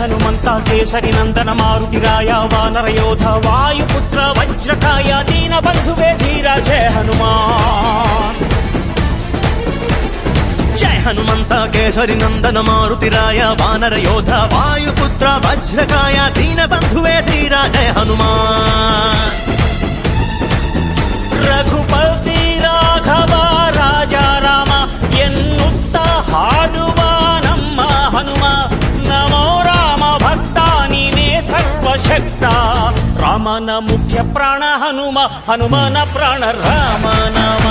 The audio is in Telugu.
హనుమంత కేసరి నందన మారుతిరాయ వానర యోధ వాయుపుత్ర వజ్రకాయ దీన బంధువే ధీర జయ హనుమాన్. జయ హనుమంత కేసరి నందన మారుతిరాయ వానర యోధ వాయుపుత్ర వజ్రకాయ దీన బంధువే ధీర జయ హనుమాన్. ರಘುಪತಿ ರಾಘವ ರಾಜ ರಾಮ ಎನ್ನುತ್ತ ಹಾಡುವ ನಮ್ಮ ಹನುಮ ನಮೋ ರಾಮ ಭಕ್ತ ನೀನೇ ಸರ್ವಶಕ್ತ. ರಾಮನ ಮುಖ್ಯ ಪ್ರಾಣ ಹನುಮ ಹನುಮನ ಪ್ರಾಣ ರಾಮ ನಾಮ.